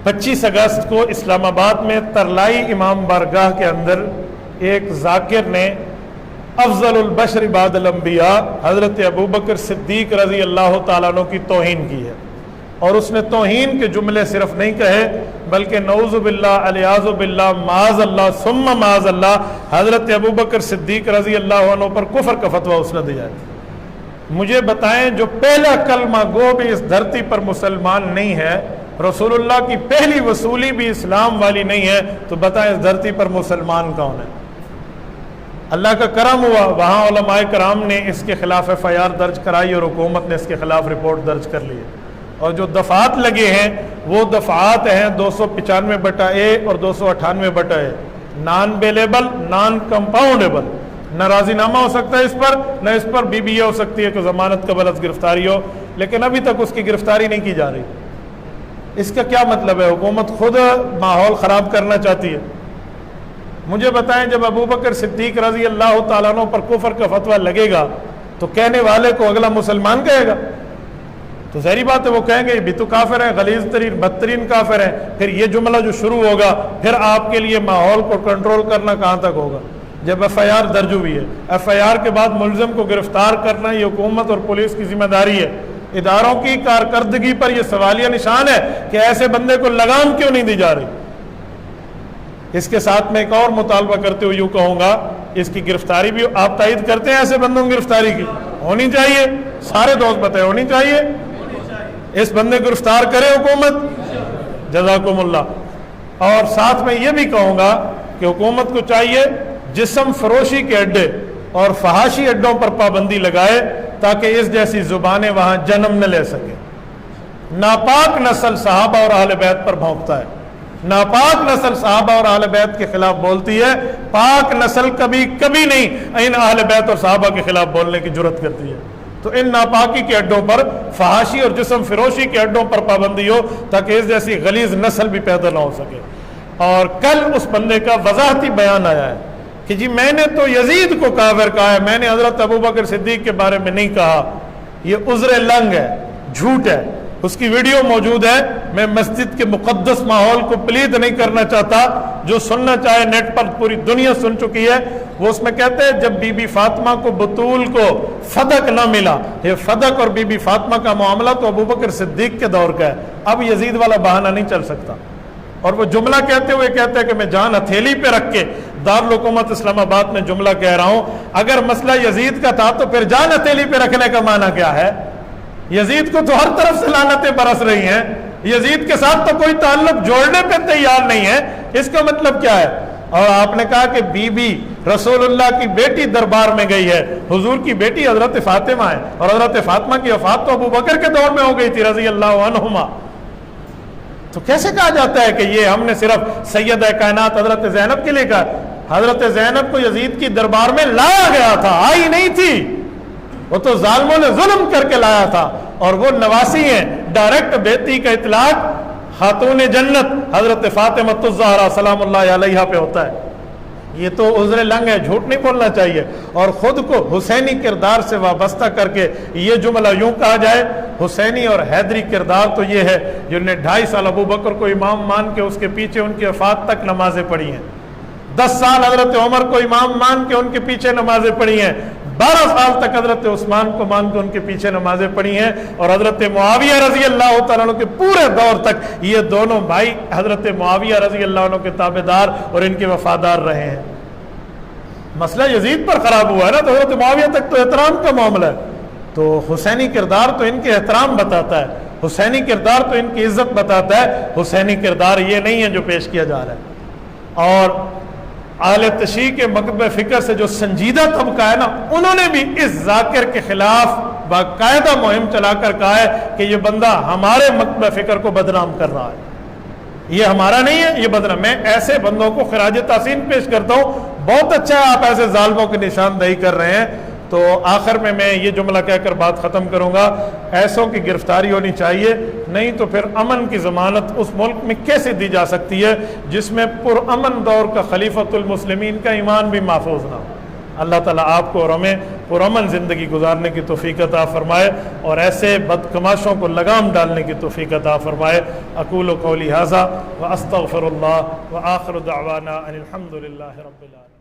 25 अगस्त को इस्लामाबाद में तरलाई इमाम बारगाह के अंदर एक जाकिर ने अफजलुल बशर बादल अंबिया हज़रत अबू बकर सिद्दीक रज़ी अल्लाह तआला अन्हु की तौहीन की है। और उसने तौहीन के जुमले सिर्फ नहीं कहे बल्कि नऊज़ु बिल्लाह अलियाज़ु बिल्लाह माज़ अल्लाह सुम्मा माज़ अल्लाह हज़रत अबू बकर सिद्दीक रज़ी अल्लाह अन्हु पर कुफ्र का फतवा उसने दिया है। मुझे बताएं, जो पहला कलमा गो भी इस धरती पर मुसलमान नहीं है, रसूलुल्लाह की पहली वसूली भी इस्लाम वाली नहीं है, तो बताएं इस धरती पर मुसलमान कौन है? अल्लाह का करम हुआ, वहाँ उलमाए कराम ने इसके खिलाफ FIR दर्ज कराई और हुकूमत ने इसके खिलाफ रिपोर्ट दर्ज कर ली है। और जो दफ़ात लगे हैं वो दफ़ात हैं 295/A और 298/A, non bailable, non compoundable. न राजीनामा हो सकता है इस पर, न इस पर BBA हो सकती है कि जमानत कबल अज़ गिरफ्तारी हो, लेकिन अभी तक उसकी गिरफ्तारी नहीं की जा रही। इसका क्या मतलब है? हुकूमत खुद माहौल ख़राब करना चाहती है। मुझे बताएं, जब अबू बकर सिद्दीक रज़ी अल्लाह तआला अन्हु पर कुफ्र का फतवा लगेगा तो कहने वाले को अगला मुसलमान कहेगा? तो ज़ाहिर बात है वो कहेंगे भी तो काफिर है, गलीज़ तरीन बदतरीन काफिर है। फिर ये जुमला जो शुरू होगा, फिर आपके लिए माहौल को कंट्रोल करना कहाँ तक होगा? जब FIR दर्ज हुई है, FIR के बाद मुलज़िम को गिरफ्तार करना ये हुकूमत और पुलिस की जिम्मेदारी है। इदारों की कारकर्दगी पर यह सवालिया निशान है कि ऐसे बंदे को लगाम क्यों नहीं दी जा रही। इसके साथ में एक और मुतालबा करते हुए यूँ कहूँगा, इसकी गिरफ्तारी भी आप तायद करते हैं? ऐसे बंदों की गिरफ्तारी की होनी चाहिए, सारे दोस्त बताए होनी चाहिए। इस बंदे को गिरफ्तार करे हुकूमत, जज़ाकुमुल्लाह। और साथ में ये भी कहूँगा कि हुकूमत को चाहिए जिस्म फरोशी के अड्डे और फहाशी अड्डों पर पाबंदी लगाए ताकि इस जैसी जुबानें वहाँ जन्म न ले सके। नापाक नस्ल सहाबा और अहले बैत पर भौंकता है, नापाक नस्ल सहाबा और अहले बैत के खिलाफ बोलती है, पाक नस्ल कभी कभी नहीं इन अहले बैत और सहाबा के खिलाफ बोलने की जुर्रत करती है। तो इन नापाकी के अड्डों पर, फहाशी और जिस्म फिरोशी के अड्डों पर पाबंदी हो ताकि इस जैसी गलीज नस्ल भी पैदा ना हो सके। और कल उस बंदे का वजाहती बयान आया है कि जी मैंने तो यजीद को काफिर कहा है, मैंने हजरत अबू बकर सिद्दीक के बारे में नहीं कहा। ये उज़्र लंग है, झूठ है। उसकी वीडियो मौजूद है। मैं मस्जिद के मुकद्दस माहौल को प्लीज नहीं करना चाहता, जो सुनना चाहे नेट पर पूरी दुनिया सुन चुकी है। वो उसमें कहते हैं जब बीबी फातिमा को बतूल को फदक न मिला, ये फदक और बीबी फातिमा का मामला तो अबू बकर सिद्दीक के दौर का है, अब यजीद वाला बहाना नहीं चल सकता। और वो जुमला कहते हुए कहते हैं कि मैं जान हथेली पे रख के दारुल हुकूमत इस्लामाबाद में जुमला कह रहा हूं, अगर मसला यजीद का था तो फिर जान हथेली पे रखने का माना क्या है? यजीद को तो हर तरफ से लानतें बरस रही हैं, यजीद के साथ तो कोई ताल्लुक जोड़ने पे तैयार नहीं है। इसका मतलब क्या है? और आपने कहा कि बीबी रसूलुल्लाह की बेटी दरबार में गई है, हुजूर की बेटी हजरत फातिमा है, और हजरत फातिमा की वफात तो अबू बकर के दौर में हो गई थी रजी अल्लाह अन्हुमा। तो कैसे कहा जाता है कि ये हमने सिर्फ सैयदा कायनात हजरत ज़ैनब के लिए कहा? हजरत ज़ैनब को यजीद की दरबार में लाया गया था, आई नहीं थी। वो तो जालिमों ने जुल्म करके लाया था, और वो नवासी हैं। डायरेक्ट बेटी का इतलाक खातून जन्नत हजरत फातिमा ज़हरा सलामुल्लाह अलैहा पे होता है। ये तो उज़्र लंग है, झूठ नहीं बोलना चाहिए। और खुद को हुसैनी किरदार से वाबस्ता करके ये जुमला यूं कहा जाए, हुसैनी और हैदरी किरदार तो ये है जिन्होंने 2.5 साल अबू बकर को इमाम मान के उसके पीछे उनकी वफात तक नमाजें पढ़ी हैं, 10 साल हजरत उमर को इमाम मान के उनके पीछे नमाजें पढ़ी हैं, 12 साल तक हजरत उस्मान को मान के उनके पीछे नमाजें पढ़ी हैं, और हजरत मुआविया रजी अल्लाह तआला अन्हु के पूरे दौर तक ये दोनों भाई हजरत मुआविया रजी अल्लाह अन्हु के ताबेदार और इनके वफादार रहे हैं। मसला यजीद पर खराब हुआ है ना, तो हजरत मुआविया तक तो एहतराम का मामला है। तो हुसैनी किरदार तो इनके एहतराम बताता है, हुसैनी किरदार तो इनकी इज्जत बताता है। हुसैनी किरदार ये नहीं है जो पेश किया जा रहा है। और आले तशी के मकतब फिक्र से जो संजीदा तबका है ना, उन्होंने भी इस जाकिर के खिलाफ बाकायदा मुहिम चलाकर कहा है कि ये बंदा हमारे मकतब फिक्र को बदनाम कर रहा है, ये हमारा नहीं है, ये बदनाम। मैं ऐसे बंदों को खिराज तासीन पेश करता हूँ। बहुत अच्छा है आप ऐसे जालिमों की निशानदेही कर रहे हैं। तो आखिर में मैं ये जुमला कहकर बात ख़त्म करूँगा, ऐसों की गिरफ्तारी होनी चाहिए, नहीं तो फिर अमन की ज़मानत उस मुल्क में कैसे दी जा सकती है जिसमें पुरअमन दौर का खलीफतुल मुस्लिमीन का ईमान भी महफूज ना हो। अल्लाह ताला आपको और हमें पुरअमन ज़िंदगी गुजारने की तौफीक अता फ़रमाए और ऐसे बदकमाशों को लगाम डालने की तौफीक अता फ़रमाए। अक़ूलु क़ौली हाज़ा व अस्तग़फ़िरुल्लाह व आख़िरु दअवाना अनिल हम्दुलिल्लाहि रब्बिल आलमीन।